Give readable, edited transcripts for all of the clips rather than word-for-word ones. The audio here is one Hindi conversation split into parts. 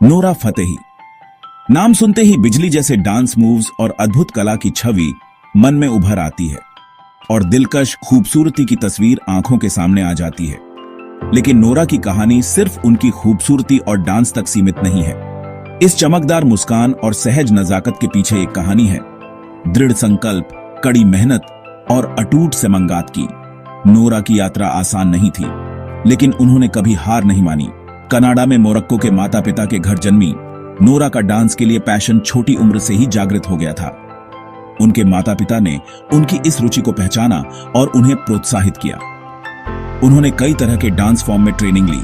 Nora Fatehi. नाम सुनते ही बिजली जैसे डांस मूव्स और अद्भुत कला की छवि मन में उभर आती है और दिलकश खूबसूरती की तस्वीर आंखों के सामने आ जाती है। लेकिन नोरा की कहानी सिर्फ उनकी खूबसूरती और डांस तक सीमित नहीं है। इस चमकदार मुस्कान और सहज नजाकत के पीछे एक कहानी है, दृढ़ संकल्प, कड़ी मेहनत और अटूट सेमंगात की। नोरा की यात्रा आसान नहीं थी, लेकिन उन्होंने कभी हार नहीं मानी। कनाडा में मोरक्को के माता पिता के घर जन्मी नोरा का डांस के लिए पैशन छोटी उम्र से ही जागृत हो गया था। उनके माता पिता ने उनकी इस रुचि को पहचाना और उन्हें प्रोत्साहित किया। उन्होंने कई तरह के डांस फॉर्म में ट्रेनिंग ली,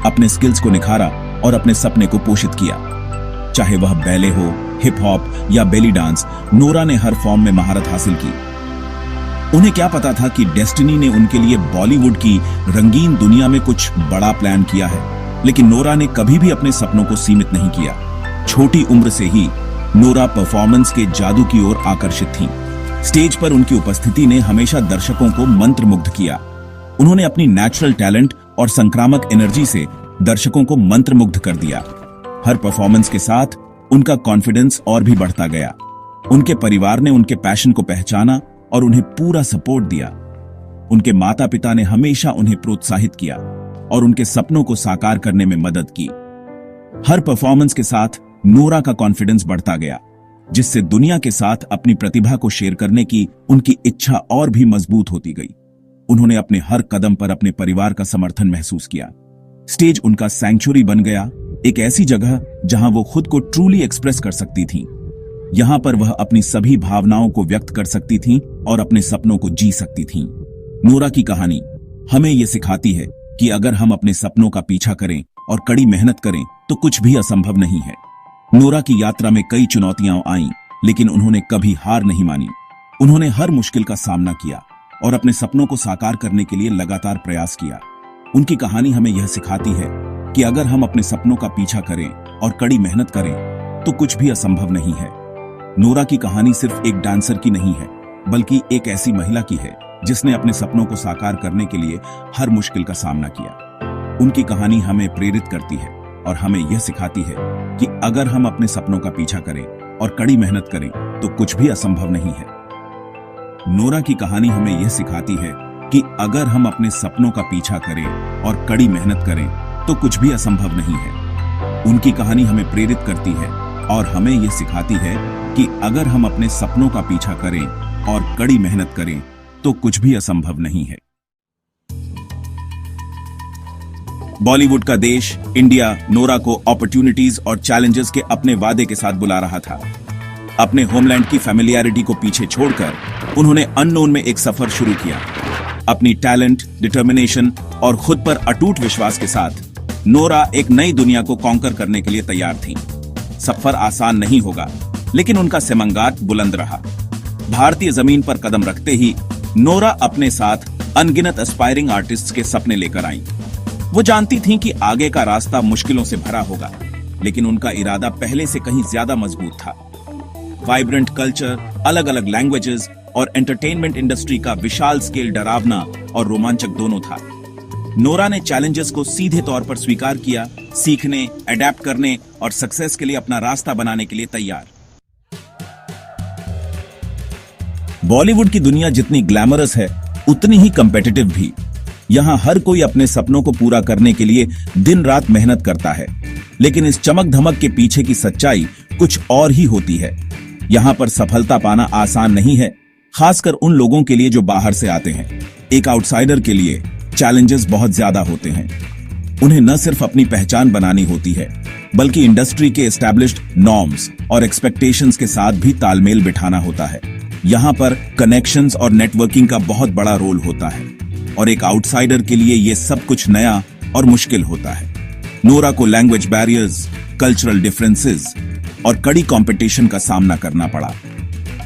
अपने स्किल्स को निखारा और अपने सपने को पोषित किया। चाहे वह बैले हो, हिप हॉप या बेली डांस, नोरा ने हर फॉर्म में महारत हासिल की। उन्हें क्या पता था कि डेस्टिनी ने उनके लिए बॉलीवुड की रंगीन दुनिया में कुछ बड़ा प्लान किया है। लेकिन नोरा ने कभी भी अपने सपनों को सीमित नहीं किया। छोटी उम्र से ही नोरा परफॉर्मेंस के जादू की ओर आकर्षित थीं। स्टेज पर उनकी उपस्थिति ने हमेशा दर्शकों को मंत्रमुग्ध किया। उन्होंने अपनी नेचुरल टैलेंट और संक्रामक एनर्जी से दर्शकों को मंत्रमुग्ध कर दिया। हर परफॉर्मेंस के साथ उनका कॉन्फिडेंस और भी बढ़ता गया। उनके परिवार ने उनके पैशन को पहचाना और उन्हें पूरा सपोर्ट दिया। उनके माता पिता ने हमेशा उन्हें प्रोत्साहित किया और उनके सपनों को साकार करने में मदद की। हर परफॉर्मेंस के साथ नोरा का कॉन्फिडेंस बढ़ता गया, जिससे दुनिया के साथ अपनी प्रतिभा को शेयर करने की उनकी इच्छा और भी मजबूत होती गई। उन्होंने अपने हर कदम पर अपने परिवार का समर्थन महसूस किया। स्टेज उनका सैंक्चुरी बन गया, एक ऐसी जगह जहां वो खुद को ट्रूली एक्सप्रेस कर सकती थीं। यहां पर वह अपनी सभी भावनाओं को व्यक्त कर सकती थीं और अपने सपनों को जी सकती थीं। नोरा की कहानी हमें यह सिखाती है कि अगर हम अपने सपनों का पीछा करें और कड़ी मेहनत करें तो कुछ भी असंभव नहीं है। नोरा की यात्रा में कई चुनौतियां आईं, लेकिन उन्होंने कभी हार नहीं मानी। उन्होंने हर मुश्किल का सामना किया और अपने सपनों को साकार करने के लिए लगातार प्रयास किया। उनकी कहानी हमें यह सिखाती है कि अगर हम अपने सपनों का पीछा करें और कड़ी मेहनत करें तो कुछ भी असंभव नहीं है। नोरा की कहानी सिर्फ एक डांसर की नहीं है, बल्कि एक ऐसी महिला की है जिसने अपने सपनों को साकार करने के लिए हर मुश्किल का सामना किया। उनकी कहानी हमें प्रेरित करती है और हमें यह सिखाती है कि अगर हम अपने सपनों का पीछा करें और कड़ी मेहनत करें तो कुछ भी असंभव नहीं है। नोरा की कहानी हमें यह सिखाती है कि अगर हम अपने सपनों का पीछा करें और कड़ी मेहनत करें तो कुछ भी असंभव नहीं है। उनकी कहानी हमें प्रेरित करती है और हमें यह सिखाती है कि अगर हम अपने सपनों का पीछा करें और कड़ी मेहनत करें तो कुछ भी असंभव नहीं है। बॉलीवुड का देश इंडिया नोरा को अपॉर्चुनिटीज और चैलेंजेस के अपने वादे के साथ बुला रहा था। अपने होमलैंड की फैमिलियरिटी को पीछे छोड़कर उन्होंने अननोन में एक सफर शुरू किया। अपनी टैलेंट, डिटर्मिनेशन और खुद पर अटूट विश्वास के साथ नोरा एक नई दुनिया को कॉन्कर करने के लिए तैयार थीं। सफर आसान नहीं होगा, लेकिन उनका सेमंगात बुलंद रहा। भारतीय जमीन पर कदम रखते ही नोरा अपने साथ अनगिनत एस्पायरिंग आर्टिस्ट्स के सपने लेकर आईं। वो जानती थीं कि आगे का रास्ता मुश्किलों से भरा होगा, लेकिन उनका इरादा पहले से कहीं ज्यादा मजबूत था। वाइब्रेंट कल्चर, अलग अलग लैंग्वेजेस और एंटरटेनमेंट इंडस्ट्री का विशाल स्केल डरावना और रोमांचक दोनों था। नोरा ने चैलेंजेस को सीधे तौर पर स्वीकार किया, सीखने, अडेप्ट करने और सक्सेस के लिए अपना रास्ता बनाने के लिए तैयार। बॉलीवुड की दुनिया जितनी ग्लैमरस है, उतनी ही कम्पिटिटिव भी। यहां हर कोई अपने सपनों को पूरा करने के लिए दिन रात मेहनत करता है, लेकिन इस चमक धमक के पीछे की सच्चाई कुछ और ही होती है। यहां पर सफलता पाना आसान नहीं है, खासकर उन लोगों के लिए जो बाहर से आते हैं। एक आउटसाइडर के लिए चैलेंजेस बहुत ज्यादा होते हैं। उन्हें न सिर्फ अपनी पहचान बनानी होती है, बल्कि इंडस्ट्री के एस्टैब्लिश्ड नॉर्म्स और एक्सपेक्टेशंस के साथ भी तालमेल बिठाना होता है। यहाँ पर कनेक्शंस और नेटवर्किंग का बहुत बड़ा रोल होता है, और एक आउटसाइडर के लिए ये सब कुछ नया और मुश्किल होता है। नोरा को लैंग्वेज बैरियर्स, कल्चरल डिफरेंसेस और कड़ी कंपटीशन का सामना करना पड़ा।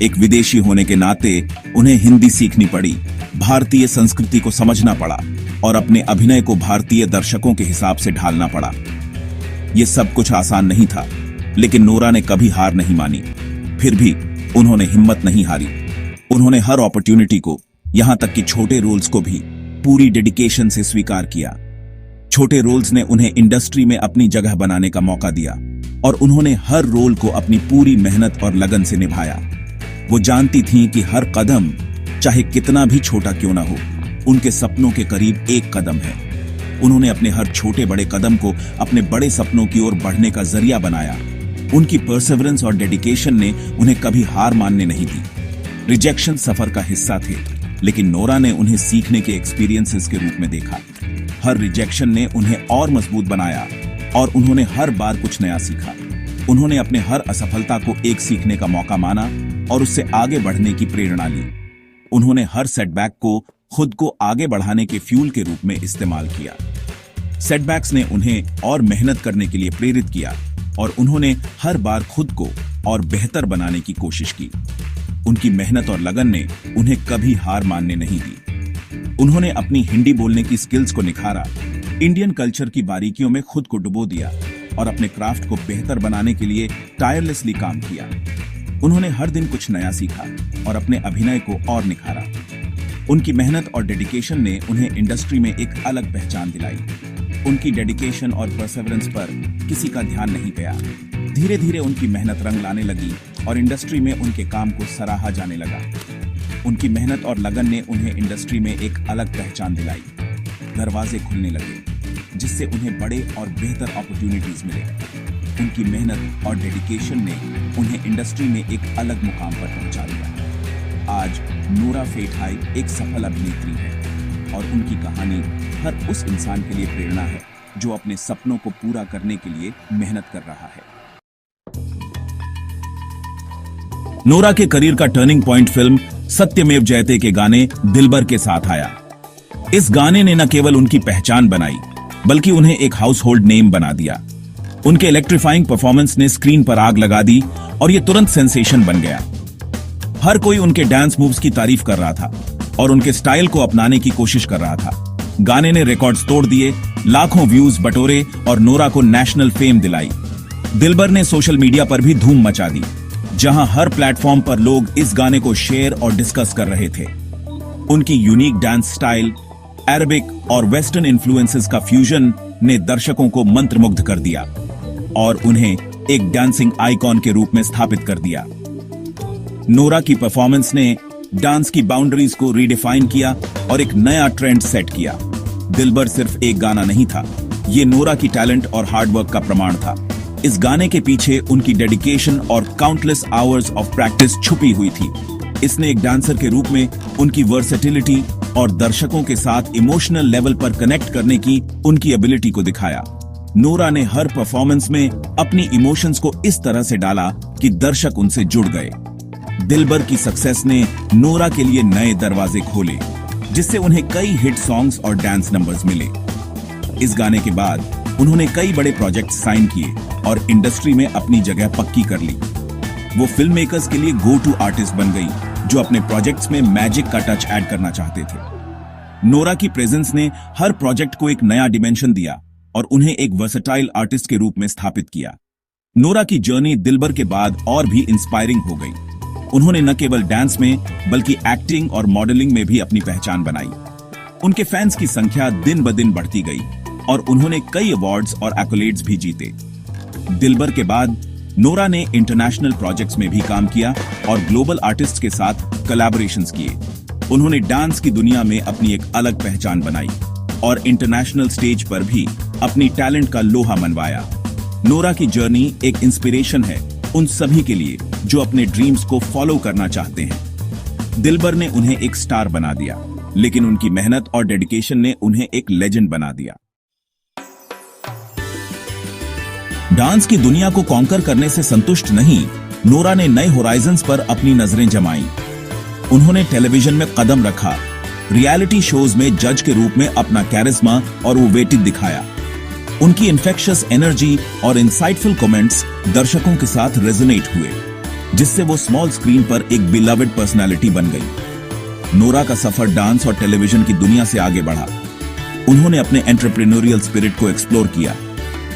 एक विदेशी होने के नाते उन्हें हिंदी सीखनी पड़ी, भारतीय संस्कृति को समझना पड़ा और अपने अभिनय को भारतीय दर्शकों के हिसाब से ढालना पड़ा। ये सब कुछ आसान नहीं था, लेकिन नोरा ने कभी हार नहीं मानी। फिर भी उन्होंने हिम्मत नहीं हारी। उन्होंने हर अपॉर्चुनिटी को, यहां तक कि छोटे रोल्स को भी पूरी डेडिकेशन से स्वीकार किया। छोटे रोल्स ने उन्हें इंडस्ट्री में अपनी जगह बनाने का मौका दिया और उन्होंने हर रोल को अपनी पूरी मेहनत और लगन से निभाया। वो जानती थीं कि हर कदम, चाहे कितना भी छोटा क्यों ना हो, उनके सपनों के करीब एक कदम है। उन्होंने अपने हर छोटे बड़े कदम को अपने बड़े सपनों की ओर बढ़ने का जरिया बनाया। उनकी परसेवरेंस और डेडिकेशन ने उन्हें कभी हार मानने नहीं दी। रिजेक्शन सफर का हिस्सा थे, लेकिन नोरा ने उन्हें सीखने के एक्सपीरियंसेस के रूप में देखा। हर रिजेक्शन ने उन्हें और मजबूत बनाया और उन्होंने हर बार कुछ नया सीखा। उन्होंने अपने हर असफलता को एक सीखने का मौका माना और उससे आगे बढ़ने की प्रेरणा ली। उन्होंने हर सेटबैक को खुद को आगे बढ़ाने के फ्यूल के रूप में इस्तेमाल किया। सेटबैक्स ने उन्हें और मेहनत करने के लिए प्रेरित किया और उन्होंने हर बार खुद को और बेहतर बनाने की कोशिश की। उनकी मेहनत और लगन ने उन्हें कभी हार मानने नहीं दी। उन्होंने अपनी हिंदी बोलने की स्किल्स को निखारा, इंडियन कल्चर की बारीकियों में खुद को डुबो दिया और अपने क्राफ्ट को बेहतर बनाने के लिए टायरलेसली काम किया। उन्होंने हर दिन कुछ नया सीखा और अपने अभिनय को और निखारा। उनकी मेहनत और डेडिकेशन ने उन्हें इंडस्ट्री में एक अलग पहचान दिलाई। उनकी डेडिकेशन और परसेवरेंस पर किसी का ध्यान नहीं गया। धीरे धीरे उनकी मेहनत रंग लाने लगी और इंडस्ट्री में उनके काम को सराहा जाने लगा। उनकी मेहनत और लगन ने उन्हें इंडस्ट्री में एक अलग पहचान दिलाई। दरवाजे खुलने लगे, जिससे उन्हें बड़े और बेहतर अपॉर्चुनिटीज मिले। उनकी मेहनत और डेडिकेशन ने उन्हें इंडस्ट्री में एक अलग मुकाम पर पहुंचा दिया। आज नोरा फेट-हाई एक सफल अभिनेत्री है और उनकी कहानी हर उस इंसान के लिए प्रेरणा है जो अपने सपनों को पूरा करने के लिए मेहनत कर रहा है। नोरा के करियर का टर्निंग पॉइंट फिल्म सत्यमेव जयते के गाने दिलबर के साथ आया। इस गाने ने न केवल उनकी पहचान बनाई, बल्कि उन्हें एक हाउस होल्ड नेम बना दिया। उनके इलेक्ट्रीफाइंग परफॉर्मेंस ने स्क्रीन पर आग लगा दी और यह तुरंत सेंसेशन बन गया। हर कोई उनके डांस मूव्स की तारीफ कर रहा था और उनके स्टाइल को अपनाने की कोशिश कर रहा था। गाने ने रिकॉर्ड्स तोड़ दिए, लाखों व्यूज बटोरे और नोरा को नेशनल फेम दिलाई। दिलबर ने सोशल मीडिया पर भी धूम मचा दी, जहां हर प्लेटफॉर्म पर लोग इस गाने को शेयर और डिस्कस कर रहे थे। उनकी यूनिक डांस स्टाइल, अरबिक और वेस्टर्न इन्फ्लुएंसेस का फ्यूजन ने दर्शकों को मंत्रमुग्ध कर दिया और उन्हें एक डांसिंग आइकॉन के रूप में स्थापित कर दिया। नोरा की परफॉर्मेंस ने डांस की बाउंड्रीज को रीडिफाइन किया और एक नया ट्रेंड सेट किया। दिलबर सिर्फ एक गाना नहीं था, ये नोरा की टैलेंट और हार्डवर्क का प्रमाण था। इस गाने के पीछे उनकी डेडिकेशन और काउंटलेस आवर्स ऑफ प्रैक्टिस छुपी हुई थी। इसने एक डांसर के रूप में उनकी वर्सेटिलिटी और दर्शकों के साथ इमोशनल लेवल पर कनेक्ट करने की उनकी एबिलिटी को दिखाया। नोरा ने हर परफॉर्मेंस में अपनी इमोशंस को इस तरह से डाला कि दर्शक उनसे जुड़ गए। दिलबर की सक्सेस ने नोरा के लिए नए दरवाजे खोले, जिससे उन्हें कई हिट सॉन्ग्स और डांस नंबर्स मिले। इस गाने के बाद उन्होंने कई बड़े प्रोजेक्ट साइन किए और इंडस्ट्री में अपनी जगह पक्की कर ली। वो फिल्म मेकर्स के लिए गो टू आर्टिस्ट बन गई, जो अपने प्रोजेक्ट्स में मैजिक का टच ऐड करना चाहते थे। नोरा की प्रेजेंस ने हर प्रोजेक्ट को एक नया डिमेंशन दिया और उन्हें एक वर्सेटाइल आर्टिस्ट के रूप में स्थापित किया। नोरा की जर्नी दिलबर के बाद और भी इंस्पायरिंग हो गई। उन्होंने न केवल डांस में बल्कि एक्टिंग और मॉडलिंग में भी अपनी पहचान बनाई। उनके फैंस की संख्या दिन ब दिन बढ़ती गई और उन्होंने कई अवार्ड्स और एक्कोलेड्स भी जीते। दिलबर के बाद नोरा ने इंटरनेशनल प्रोजेक्ट्स में भी काम किया और ग्लोबल आर्टिस्ट्स के साथ कोलैबोरेशंस किए। उन्होंने डांस की दुनिया में अपनी एक अलग पहचान बनाई और इंटरनेशनल स्टेज पर भी अपनी टैलेंट का लोहा मनवाया। नोरा की जर्नी एक इंस्पिरेशन है उन सभी के लिए जो अपने ड्रीम्स को फॉलो करना चाहते हैं। दिलबर ने उन्हें एक स्टार बना दिया, लेकिन उनकी मेहनत और डेडिकेशन ने उन्हें एक लेजेंड बना दिया। डांस की दुनिया को कॉन्कर करने से संतुष्ट नहीं, नोरा ने नए होराइजन्स पर अपनी नजरें जमाई। उन्होंने टेलीविजन में कदम रखा, रियलिटी शोज में जज के रूप में अपना कैरिस्मा और वो वेटेज दिखाया। उनकी इन्फेक्शियस एनर्जी और इंसाइटफुल कमेंट्स दर्शकों के साथ रेजोनेट हुए, जिससे वो स्मॉल स्क्रीन पर एक बिलवड पर्सनालिटी बन गई। नोरा का सफर डांस और टेलीविजन की दुनिया से आगे बढ़ा। उन्होंने अपने एंटरप्रेन्योरियल स्पिरिट को एक्सप्लोर किया,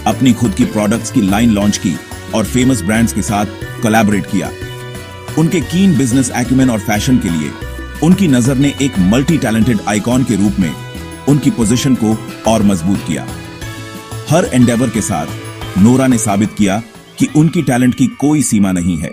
अपनी खुद की प्रोडक्ट्स की लाइन लॉन्च की और फेमस ब्रांड्स के साथ कोलैबोरेट किया। उनके कीन बिजनेस एक्यूमेन और फैशन के लिए उनकी नजर ने एक मल्टी टैलेंटेड आइकॉन के रूप में उनकी पोजीशन को और मजबूत किया। हर एंडेवर के साथ नोरा ने साबित किया कि उनकी टैलेंट की कोई सीमा नहीं है।